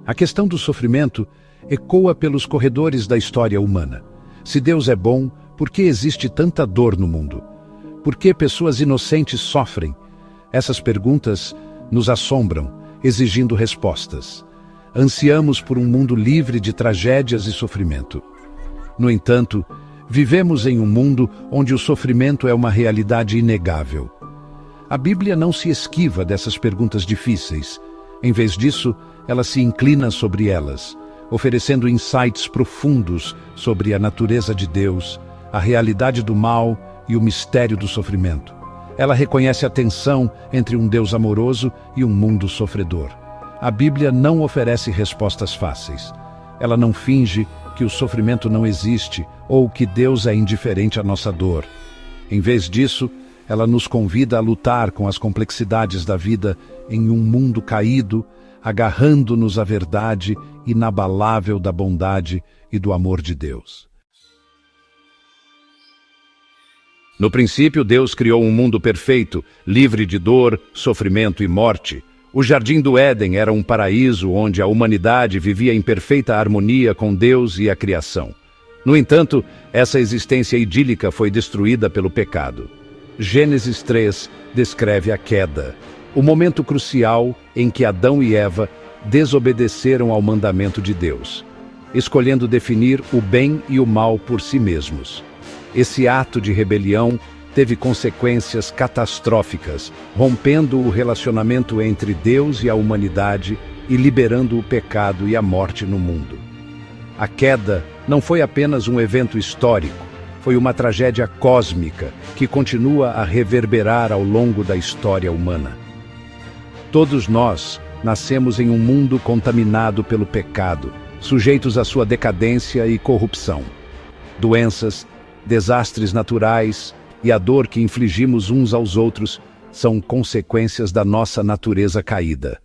A questão do sofrimento ecoa pelos corredores da história humana. Se Deus é bom, por que existe tanta dor no mundo? Por que pessoas inocentes sofrem? Essas perguntas nos assombram, exigindo respostas. Ansiamos por um mundo livre de tragédias e sofrimento. No entanto, vivemos em um mundo onde o sofrimento é uma realidade inegável. A Bíblia não se esquiva dessas perguntas difíceis. Em vez disso, ela se inclina sobre elas, oferecendo insights profundos sobre a natureza de Deus, a realidade do mal e o mistério do sofrimento. Ela reconhece a tensão entre um Deus amoroso e um mundo sofredor. A Bíblia não oferece respostas fáceis. Ela não finge que o sofrimento não existe ou que Deus é indiferente à nossa dor. Em vez disso, ela nos convida a lutar com as complexidades da vida em um mundo caído, agarrando-nos à verdade inabalável da bondade e do amor de Deus. No princípio, Deus criou um mundo perfeito, livre de dor, sofrimento e morte. O Jardim do Éden era um paraíso onde a humanidade vivia em perfeita harmonia com Deus e a criação. No entanto, essa existência idílica foi destruída pelo pecado. Gênesis 3 descreve a queda, o momento crucial em que Adão e Eva desobedeceram ao mandamento de Deus, escolhendo definir o bem e o mal por si mesmos. Esse ato de rebelião teve consequências catastróficas, rompendo o relacionamento entre Deus e a humanidade e liberando o pecado e a morte no mundo. A queda não foi apenas um evento histórico, foi uma tragédia cósmica que continua a reverberar ao longo da história humana. Todos nós nascemos em um mundo contaminado pelo pecado, sujeitos à sua decadência e corrupção. Doenças, desastres naturais e a dor que infligimos uns aos outros são consequências da nossa natureza caída.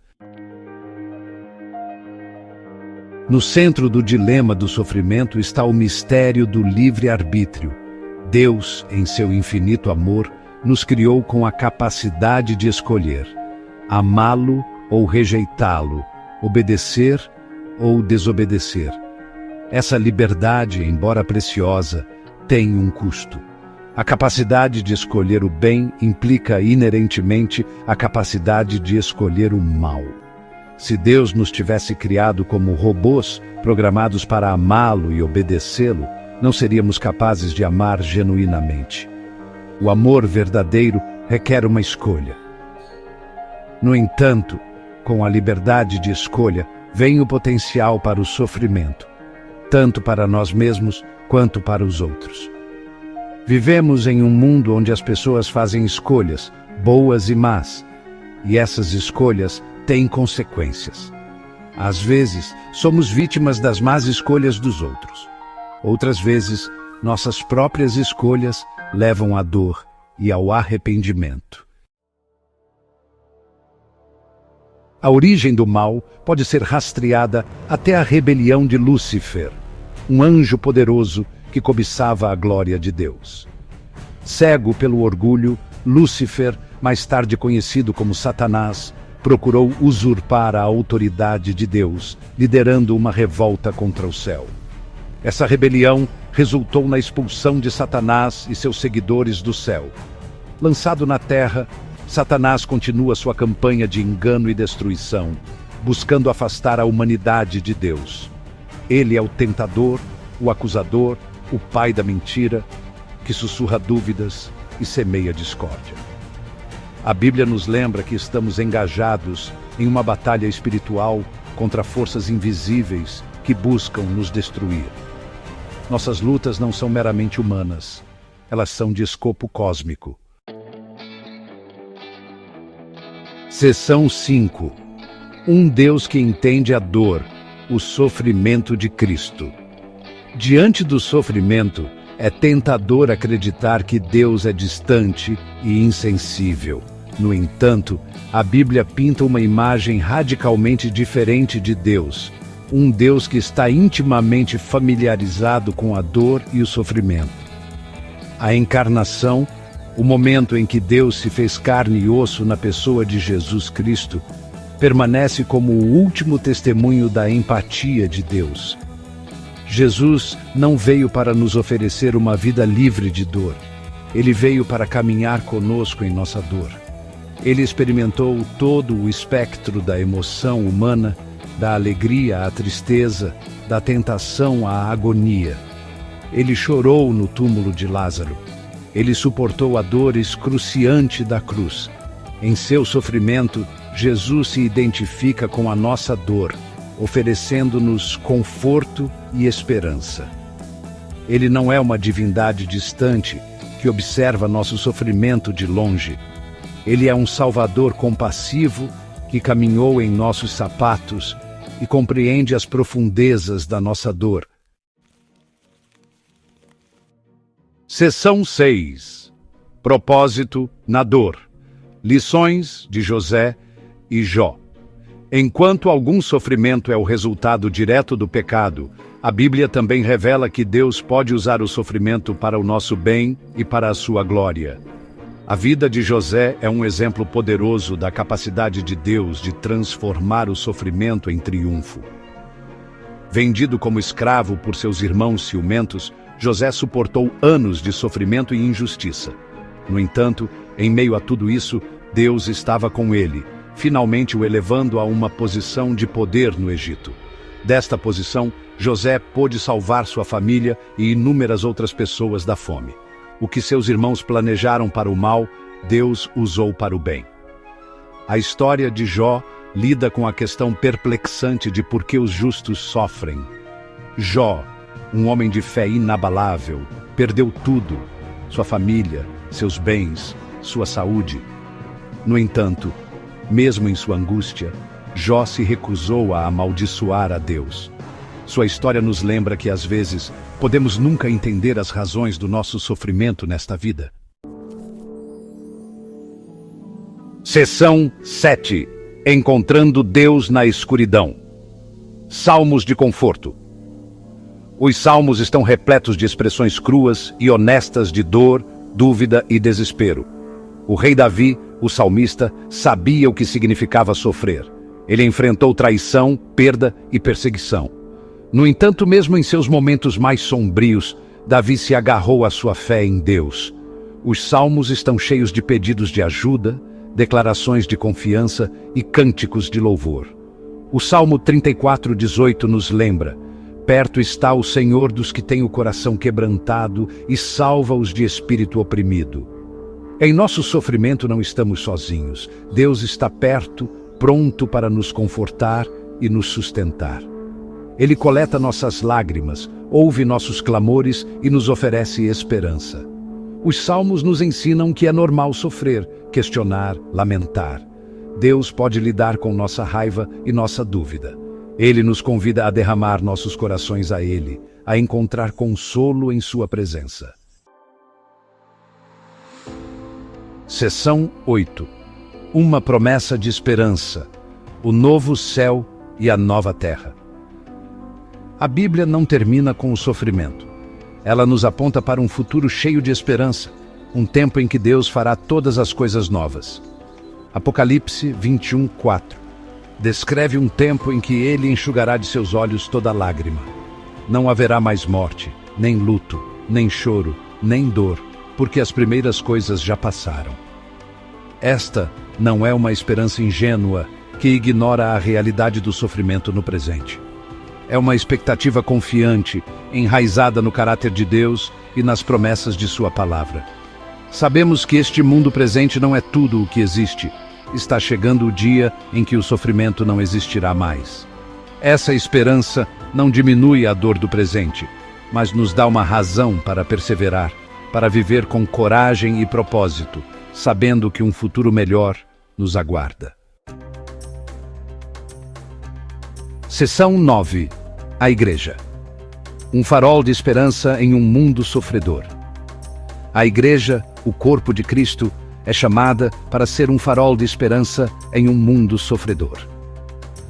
No centro do dilema do sofrimento está o mistério do livre-arbítrio. Deus, em seu infinito amor, nos criou com a capacidade de escolher, amá-lo ou rejeitá-lo, obedecer ou desobedecer. Essa liberdade, embora preciosa, tem um custo. A capacidade de escolher o bem implica inerentemente a capacidade de escolher o mal. Se Deus nos tivesse criado como robôs, programados para amá-lo e obedecê-lo, não seríamos capazes de amar genuinamente. O amor verdadeiro requer uma escolha. No entanto, com a liberdade de escolha, vem o potencial para o sofrimento, tanto para nós mesmos quanto para os outros. Vivemos em um mundo onde as pessoas fazem escolhas, boas e más, e essas escolhas têm consequências. Às vezes, somos vítimas das más escolhas dos outros. Outras vezes, nossas próprias escolhas levam à dor e ao arrependimento. A origem do mal pode ser rastreada até a rebelião de Lúcifer, um anjo poderoso que cobiçava a glória de Deus. Cego pelo orgulho, Lúcifer, mais tarde conhecido como Satanás, procurou usurpar a autoridade de Deus, liderando uma revolta contra o céu. Essa rebelião resultou na expulsão de Satanás e seus seguidores do céu. Lançado na terra, Satanás continua sua campanha de engano e destruição, buscando afastar a humanidade de Deus. Ele é o tentador, o acusador, o pai da mentira, que sussurra dúvidas e semeia discórdia. A Bíblia nos lembra que estamos engajados em uma batalha espiritual contra forças invisíveis que buscam nos destruir. Nossas lutas não são meramente humanas, elas são de escopo cósmico. Seção 5. Um Deus que entende a dor, o sofrimento de Cristo. Diante do sofrimento, é tentador acreditar que Deus é distante e insensível. No entanto, a Bíblia pinta uma imagem radicalmente diferente de Deus, um Deus que está intimamente familiarizado com a dor e o sofrimento. A encarnação, o momento em que Deus se fez carne e osso na pessoa de Jesus Cristo, permanece como o último testemunho da empatia de Deus. Jesus não veio para nos oferecer uma vida livre de dor. Ele veio para caminhar conosco em nossa dor. Ele experimentou todo o espectro da emoção humana, da alegria à tristeza, da tentação à agonia. Ele chorou no túmulo de Lázaro. Ele suportou a dor excruciante da cruz. Em seu sofrimento, Jesus se identifica com a nossa dor, oferecendo-nos conforto e esperança. Ele não é uma divindade distante que observa nosso sofrimento de longe. Ele é um Salvador compassivo que caminhou em nossos sapatos e compreende as profundezas da nossa dor. Seção 6. Propósito na dor. Lições de José e Jó. Enquanto algum sofrimento é o resultado direto do pecado, a Bíblia também revela que Deus pode usar o sofrimento para o nosso bem e para a sua glória. A vida de José é um exemplo poderoso da capacidade de Deus de transformar o sofrimento em triunfo. Vendido como escravo por seus irmãos ciumentos, José suportou anos de sofrimento e injustiça. No entanto, em meio a tudo isso, Deus estava com ele, finalmente o elevando a uma posição de poder no Egito. Desta posição, José pôde salvar sua família e inúmeras outras pessoas da fome. O que seus irmãos planejaram para o mal, Deus usou para o bem. A história de Jó lida com a questão perplexante de por que os justos sofrem. Jó, um homem de fé inabalável, perdeu tudo: sua família, seus bens, sua saúde. No entanto, mesmo em sua angústia, Jó se recusou a amaldiçoar a Deus. Sua história nos lembra que, às vezes, podemos nunca entender as razões do nosso sofrimento nesta vida. Seção 7. Encontrando Deus na escuridão. Salmos de conforto. Os salmos estão repletos de expressões cruas e honestas de dor, dúvida e desespero. O rei Davi, o salmista, sabia o que significava sofrer. Ele enfrentou traição, perda e perseguição. No entanto, mesmo em seus momentos mais sombrios, Davi se agarrou à sua fé em Deus. Os salmos estão cheios de pedidos de ajuda, declarações de confiança e cânticos de louvor. O Salmo 34:18 nos lembra: perto está o Senhor dos que têm o coração quebrantado e salva-os de espírito oprimido. Em nosso sofrimento não estamos sozinhos. Deus está perto, pronto para nos confortar e nos sustentar. Ele coleta nossas lágrimas, ouve nossos clamores e nos oferece esperança. Os salmos nos ensinam que é normal sofrer, questionar, lamentar. Deus pode lidar com nossa raiva e nossa dúvida. Ele nos convida a derramar nossos corações a Ele, a encontrar consolo em sua presença. Seção 8. Uma promessa de esperança, o novo céu e a nova terra. A Bíblia não termina com o sofrimento. Ela nos aponta para um futuro cheio de esperança, um tempo em que Deus fará todas as coisas novas. Apocalipse 21:4 descreve um tempo em que Ele enxugará de seus olhos toda lágrima. Não haverá mais morte, nem luto, nem choro, nem dor, porque as primeiras coisas já passaram. Esta não é uma esperança ingênua que ignora a realidade do sofrimento no presente. É uma expectativa confiante, enraizada no caráter de Deus e nas promessas de sua palavra. Sabemos que este mundo presente não é tudo o que existe. Está chegando o dia em que o sofrimento não existirá mais. Essa esperança não diminui a dor do presente, mas nos dá uma razão para perseverar, para viver com coragem e propósito, sabendo que um futuro melhor nos aguarda. Seção 9. A Igreja. Um farol de esperança em um mundo sofredor. A Igreja, o corpo de Cristo, é chamada para ser um farol de esperança em um mundo sofredor.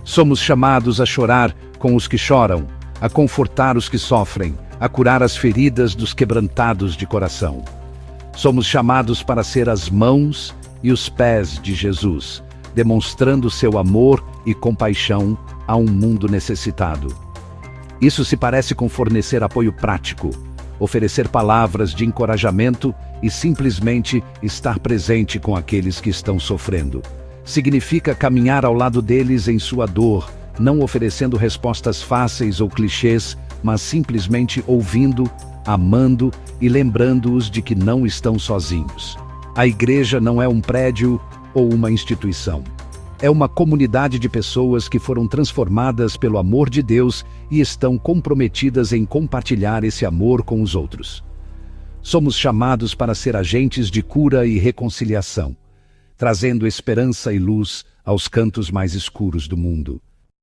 Somos chamados a chorar com os que choram, a confortar os que sofrem, a curar as feridas dos quebrantados de coração. Somos chamados para ser as mãos e os pés de Jesus, demonstrando seu amor e compaixão a um mundo necessitado. Isso se parece com fornecer apoio prático, oferecer palavras de encorajamento e simplesmente estar presente com aqueles que estão sofrendo. Significa caminhar ao lado deles em sua dor, não oferecendo respostas fáceis ou clichês, mas simplesmente ouvindo, amando e lembrando-os de que não estão sozinhos. A igreja não é um prédio ou uma instituição. É uma comunidade de pessoas que foram transformadas pelo amor de Deus e estão comprometidas em compartilhar esse amor com os outros. Somos chamados para ser agentes de cura e reconciliação, trazendo esperança e luz aos cantos mais escuros do mundo.